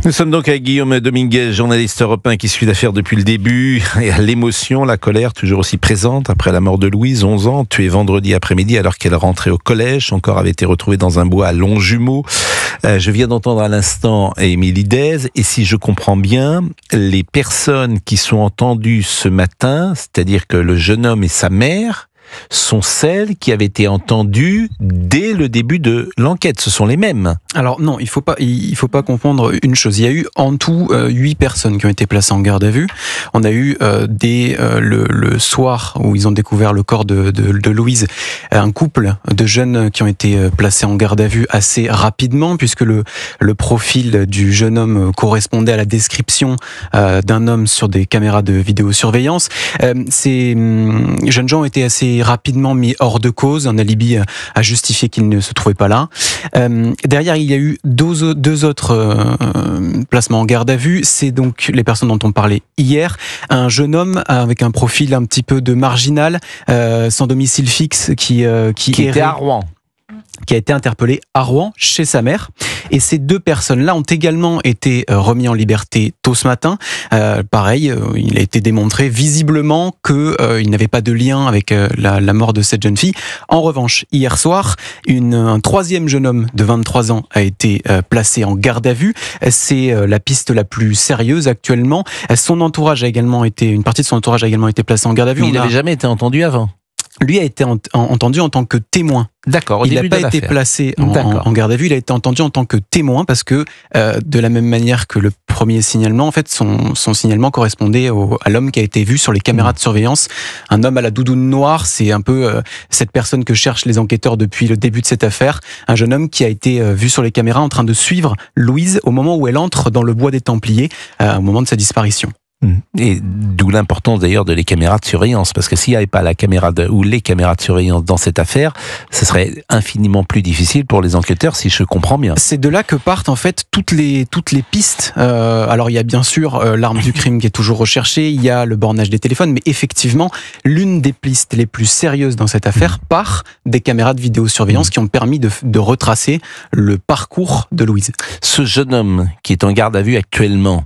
Nous sommes donc avec Guillaume Dominguez, journaliste européen qui suit l'affaire depuis le début. Et l'émotion, la colère, toujours aussi présente après la mort de Louise, 11 ans, tuée vendredi après-midi alors qu'elle rentrait au collège. Son corps avait été retrouvé dans un bois à Longjumeau. Je viens d'entendre à l'instant Émilie Dez. Et si je comprends bien, les personnes qui sont entendues ce matin, c'est-à-dire que le jeune homme et sa mère, sont celles qui avaient été entendues dès le début de l'enquête. Ce sont les mêmes. Alors non, il faut pas confondre une chose. Il y a eu en tout 8 personnes qui ont été placées en garde à vue. On a eu le soir où ils ont découvert le corps de Louise, un couple de jeunes qui ont été placés en garde à vue assez rapidement puisque le profil du jeune homme correspondait à la description d'un homme sur des caméras de vidéosurveillance. Ces jeunes gens ont été assez rapidement mis hors de cause. Un alibi a justifié qu'ils ne se trouvaient pas là. Derrière, il y a eu deux autres placements en garde à vue. C'est donc les personnes dont on parlait hier. Un jeune homme avec un profil un petit peu de marginal, sans domicile fixe, qui était à Rouen. Qui a été interpellé à Rouen chez sa mère. Et ces 2 personnes-là ont également été remis en liberté tôt ce matin. Pareil, il a été démontré visiblement qu'il n'avait pas de lien avec la mort de cette jeune fille. En revanche, hier soir, un 3e jeune homme de 23 ans a été placé en garde à vue. C'est la piste la plus sérieuse actuellement. Une partie de son entourage a également été placée en garde à vue. Mais il n'avait jamais été entendu avant. Lui a été entendu en tant que témoin. D'accord. Il n'a pas été placé en garde à vue, il a été entendu en tant que témoin parce que de la même manière que le premier signalement, en fait, son signalement correspondait à l'homme qui a été vu sur les caméras de surveillance. Un homme à la doudoune noire, c'est un peu cette personne que cherchent les enquêteurs depuis le début de cette affaire. Un jeune homme qui a été vu sur les caméras en train de suivre Louise au moment où elle entre dans le bois des Templiers, au moment de sa disparition. Et d'où l'importance d'ailleurs de les caméras de surveillance, parce que s'il n'y avait pas les caméras de surveillance dans cette affaire, ce serait infiniment plus difficile pour les enquêteurs, si je comprends bien. C'est de là que partent en fait toutes les pistes. Alors il y a bien sûr l'arme du crime qui est toujours recherchée, il y a le bornage des téléphones, mais effectivement l'une des pistes les plus sérieuses dans cette affaire part des caméras de vidéosurveillance qui ont permis de retracer le parcours de Louise. Ce jeune homme qui est en garde à vue actuellement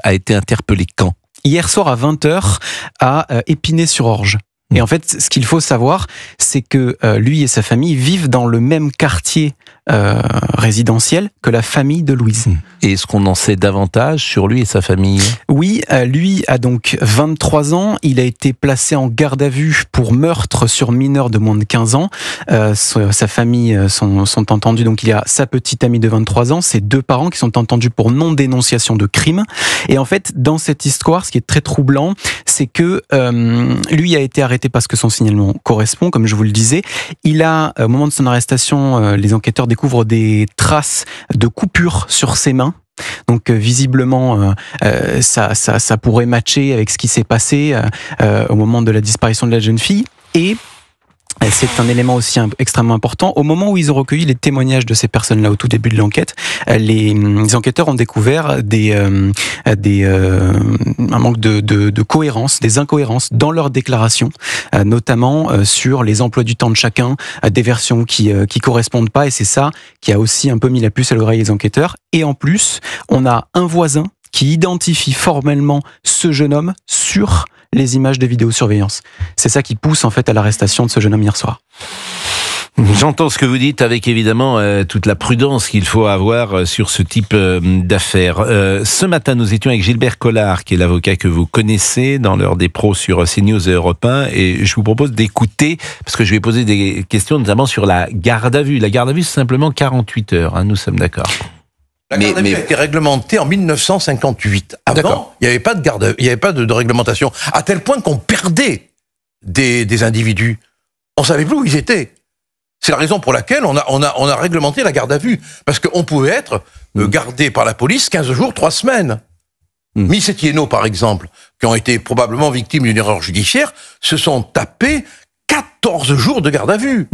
a été interpellé quand ? Hier soir à 20h à Épinay-sur-Orge. Et en fait, ce qu'il faut savoir, c'est que lui et sa famille vivent dans le même quartier résidentiel que la famille de Louise. Et est-ce qu'on en sait davantage sur lui et sa famille ? Oui, lui a donc 23 ans. Il a été placé en garde à vue pour meurtre sur mineur de moins de 15 ans. Sa famille sont entendus. Donc il y a sa petite amie de 23 ans, ses 2 parents qui sont entendus pour non-dénonciation de crime. Et en fait, dans cette histoire, ce qui est très troublant, c'est que lui a été arrêté parce que son signalement correspond, comme je vous le disais. Il a, au moment de son arrestation, les enquêteurs découvrent des traces de coupures sur ses mains. Donc visiblement, ça pourrait matcher avec ce qui s'est passé au moment de la disparition de la jeune fille. Et c'est un élément aussi extrêmement important. Au moment où ils ont recueilli les témoignages de ces personnes-là au tout début de l'enquête, les enquêteurs ont découvert un manque de cohérence, des incohérences dans leurs déclarations, notamment sur les emplois du temps de chacun, des versions qui correspondent pas, et c'est ça qui a aussi un peu mis la puce à l'oreille des enquêteurs. Et en plus, on a un voisin qui identifie formellement ce jeune homme sur les images de vidéosurveillance. C'est ça qui pousse en fait à l'arrestation de ce jeune homme hier soir. J'entends ce que vous dites avec évidemment toute la prudence qu'il faut avoir sur ce type d'affaires. Ce matin, nous étions avec Gilbert Collard, qui est l'avocat que vous connaissez dans l'heure des pros sur CNews et Europe 1, et je vous propose d'écouter, parce que je vais poser des questions notamment sur la garde à vue. La garde à vue, c'est simplement 48 heures, hein, nous sommes d'accord. La garde à vue a été réglementée en 1958. Avant, il n'y avait pas de réglementation. À tel point qu'on perdait des individus. On savait plus où ils étaient. C'est la raison pour laquelle on a réglementé la garde à vue. Parce qu'on pouvait être gardé par la police 15 jours, 3 semaines. Miss Etienneau, par exemple, qui ont été probablement victimes d'une erreur judiciaire, se sont tapés 14 jours de garde à vue.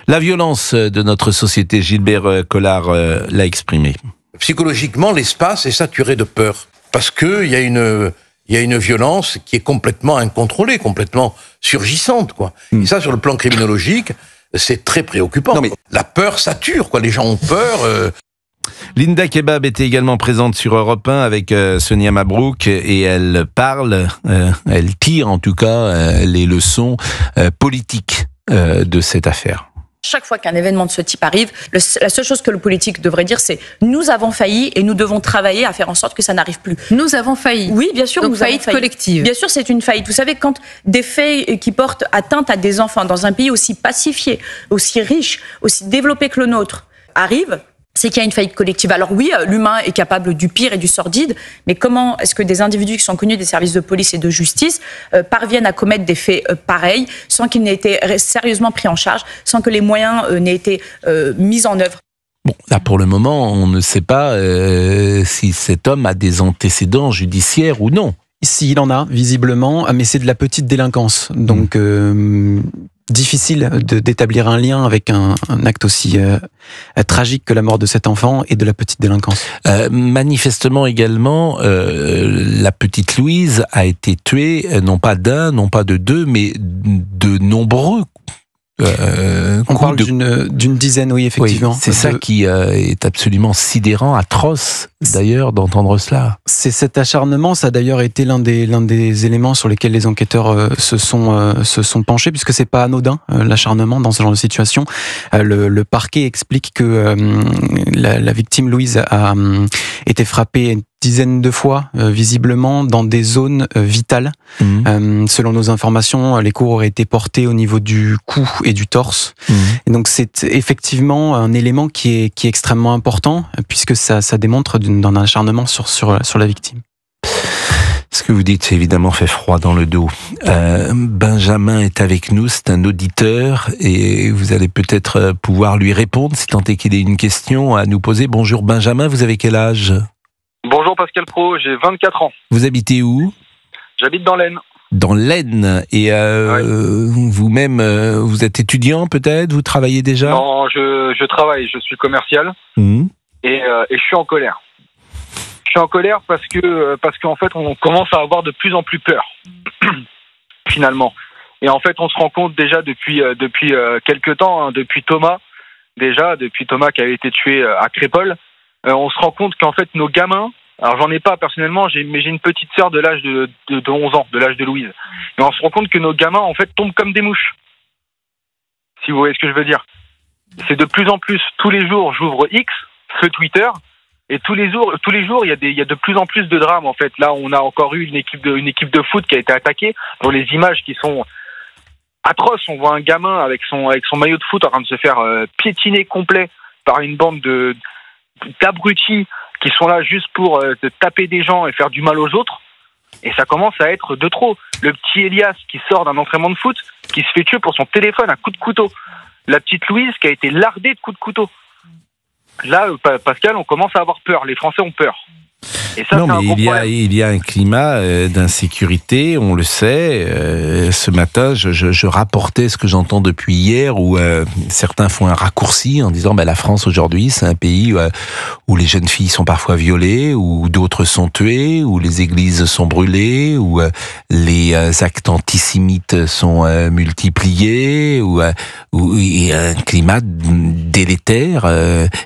La violence de notre société, Gilbert Collard l'a exprimé. Psychologiquement, l'espace est saturé de peur. Parce qu'il y a une violence qui est complètement incontrôlée, complètement surgissante, quoi. Et ça, sur le plan criminologique, c'est très préoccupant. La peur sature, quoi. Les gens ont peur. Linda Kebab était également présente sur Europe 1 avec Sonia Mabrouk et elle parle, elle tire en tout cas les leçons politiques de cette affaire. Chaque fois qu'un événement de ce type arrive, la seule chose que le politique devrait dire, c'est « nous avons failli et nous devons travailler à faire en sorte que ça n'arrive plus ». Nous avons failli. Oui, bien sûr, donc nous avons faillite collective. Bien sûr, c'est une faillite. Vous savez, quand des faits qui portent atteinte à des enfants dans un pays aussi pacifié, aussi riche, aussi développé que le nôtre arrivent, c'est qu'il y a une faillite collective. Alors oui, l'humain est capable du pire et du sordide, mais comment est-ce que des individus qui sont connus des services de police et de justice parviennent à commettre des faits pareils sans qu'ils n'aient été sérieusement pris en charge, sans que les moyens n'aient été mis en œuvre? Bon, là pour le moment, on ne sait pas si cet homme a des antécédents judiciaires ou non. S'il en a, visiblement, mais c'est de la petite délinquance. Donc, difficile d'établir un lien avec un acte aussi tragique que la mort de cet enfant et de la petite délinquance. Manifestement également, la petite Louise a été tuée, non pas d'un, non pas de deux, mais de nombreux on parle d'une dizaine, oui, effectivement. Oui, c'est ça qui est absolument sidérant, atroce, d'ailleurs, d'entendre cela. C'est cet acharnement, ça a d'ailleurs été l'un des éléments sur lesquels les enquêteurs se sont penchés, puisque c'est pas anodin, l'acharnement dans ce genre de situation. Le parquet explique que la victime, Louise, a été frappée dizaines de fois, visiblement, dans des zones vitales. Selon nos informations, les coups auraient été portés au niveau du cou et du torse. Et donc c'est effectivement un élément qui est extrêmement important, puisque ça démontre d'un acharnement sur la victime. Ce que vous dites, c'est évidemment fait froid dans le dos. Benjamin est avec nous, c'est un auditeur, et vous allez peut-être pouvoir lui répondre, si tant est qu'il ait une question à nous poser. Bonjour Benjamin, vous avez quel âge ? Bonjour Pascal Pro, j'ai 24 ans. Vous habitez où ? J'habite dans l'Aisne. Dans l'Aisne. Et vous-même, vous êtes étudiant peut-être ? Vous travaillez déjà ? Non, je travaille, je suis commercial. Et je suis en colère. Je suis en colère parce qu'en fait, on commence à avoir de plus en plus peur, finalement. Et en fait, on se rend compte déjà depuis quelques temps, hein, depuis Thomas qui avait été tué à Crépol, on se rend compte qu'en fait, nos gamins, alors j'en ai pas personnellement, mais j'ai une petite sœur de l'âge de 11 ans, de l'âge de Louise. Et on se rend compte que nos gamins, en fait, tombent comme des mouches. Si vous voyez ce que je veux dire. C'est de plus en plus, tous les jours, j'ouvre X, ce Twitter, et tous les jours, il y a de plus en plus de drames, en fait. Là, on a encore eu une équipe de foot qui a été attaquée, dont les images qui sont atroces. On voit un gamin avec son maillot de foot en train de se faire piétiner complet par une bande d'abrutis qui sont là juste pour taper des gens et faire du mal aux autres. Et ça commence à être de trop. Le petit Elias qui sort d'un entraînement de foot, qui se fait tuer pour son téléphone à coups de couteau. La petite Louise qui a été lardée de coups de couteau. Là, Pascal, on commence à avoir peur. Les Français ont peur. Et ça, non, mais problème. il y a un climat d'insécurité, on le sait. Ce matin, je rapportais ce que j'entends depuis hier, où certains font un raccourci en disant la France aujourd'hui, c'est un pays où les jeunes filles sont parfois violées, où d'autres sont tuées, où les églises sont brûlées, où les actes antisémites sont multipliés, où il y a un climat délétère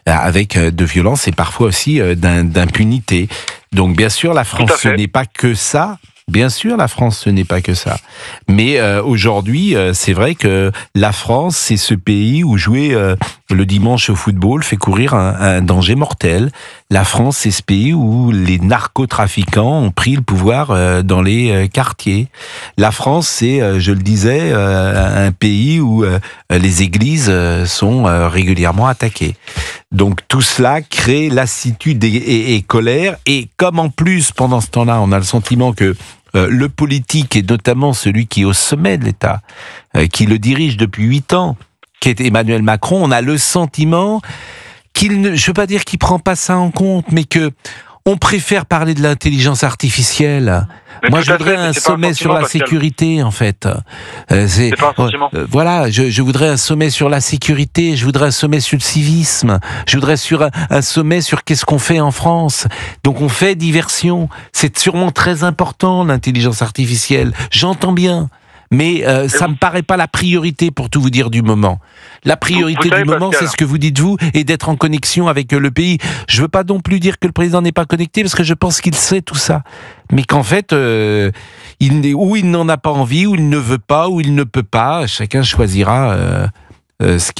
avec de violence et parfois aussi d'impunité. Donc bien sûr, la France, ce n'est pas que ça. Bien sûr, la France, ce n'est pas que ça. Mais aujourd'hui, c'est vrai que la France, c'est ce pays où jouer le dimanche au football fait courir un danger mortel. La France, c'est ce pays où les narcotrafiquants ont pris le pouvoir dans les quartiers. La France, c'est, je le disais, un pays où les églises sont régulièrement attaquées. Donc tout cela crée lassitude et colère. Et comme en plus, pendant ce temps-là, on a le sentiment que le politique, et notamment celui qui est au sommet de l'État, qui le dirige depuis 8 ans, qui est Emmanuel Macron, on a le sentiment qu'il ne, je veux pas dire qu'il prend pas ça en compte, mais que on préfère parler de l'intelligence artificielle. Mais moi, je voudrais un sommet sur la sécurité, en fait. C'est pas un sentiment. Voilà, je voudrais un sommet sur la sécurité, je voudrais un sommet sur le civisme, je voudrais un sommet sur qu'est-ce qu'on fait en France. Donc on fait diversion. C'est sûrement très important, l'intelligence artificielle. J'entends bien. Mais ça me paraît pas la priorité, pour tout vous dire, du moment. La priorité du moment, c'est ce que vous dites, vous, et d'être en connexion avec le pays. Je veux pas non plus dire que le président n'est pas connecté, parce que je pense qu'il sait tout ça. Mais qu'en fait, ou il n'en a pas envie, ou il ne veut pas, ou il ne peut pas. Chacun choisira ce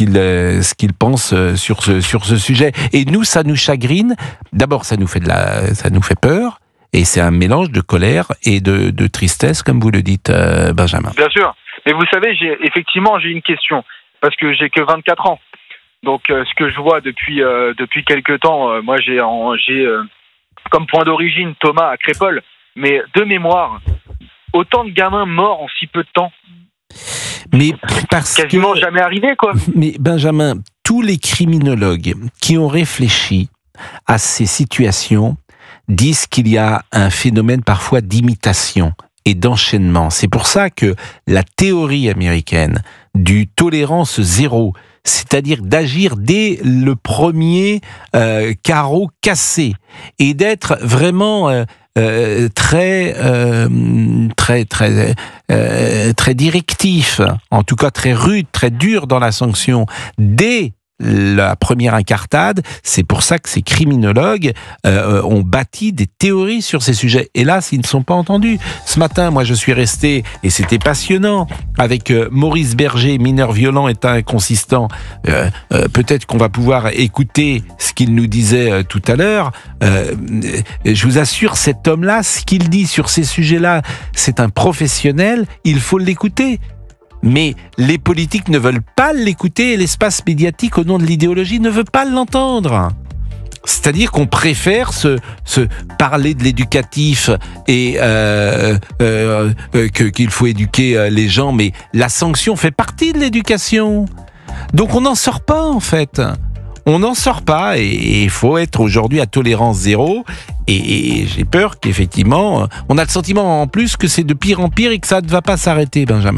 qu'il pense sur ce sujet. Et nous, ça nous chagrine. D'abord, ça nous fait peur. Et c'est un mélange de colère et de tristesse, comme vous le dites, Benjamin. Bien sûr. Mais vous savez, j'ai une question. Parce que j'ai que 24 ans. Donc, ce que je vois depuis quelques temps, moi, j'ai comme point d'origine Thomas à Crépol. Mais de mémoire, autant de gamins morts en si peu de temps. Mais parce quasiment jamais arrivé, quoi. Mais Benjamin, tous les criminologues qui ont réfléchi à ces situations disent qu'il y a un phénomène parfois d'imitation et d'enchaînement. C'est pour ça que la théorie américaine du tolérance zéro, c'est-à-dire d'agir dès le premier carreau cassé et d'être vraiment très directif, en tout cas très rude, très dur dans la sanction dès la première incartade. C'est pour ça que ces criminologues ont bâti des théories sur ces sujets. Hélas, ils ne sont pas entendus. Ce matin, moi, je suis resté, et c'était passionnant, avec Maurice Berger, mineur violent et inconsistant. Peut-être qu'on va pouvoir écouter ce qu'il nous disait tout à l'heure. Je vous assure, cet homme-là, ce qu'il dit sur ces sujets-là, c'est un professionnel, il faut l'écouter. Mais les politiques ne veulent pas l'écouter et l'espace médiatique, au nom de l'idéologie, ne veut pas l'entendre. C'est-à-dire qu'on préfère se parler de l'éducatif et qu'il faut éduquer les gens, mais la sanction fait partie de l'éducation. Donc on n'en sort pas, en fait. On n'en sort pas, et il faut être aujourd'hui à tolérance zéro. Et j'ai peur qu'effectivement, on a le sentiment en plus que c'est de pire en pire et que ça ne va pas s'arrêter, Benjamin.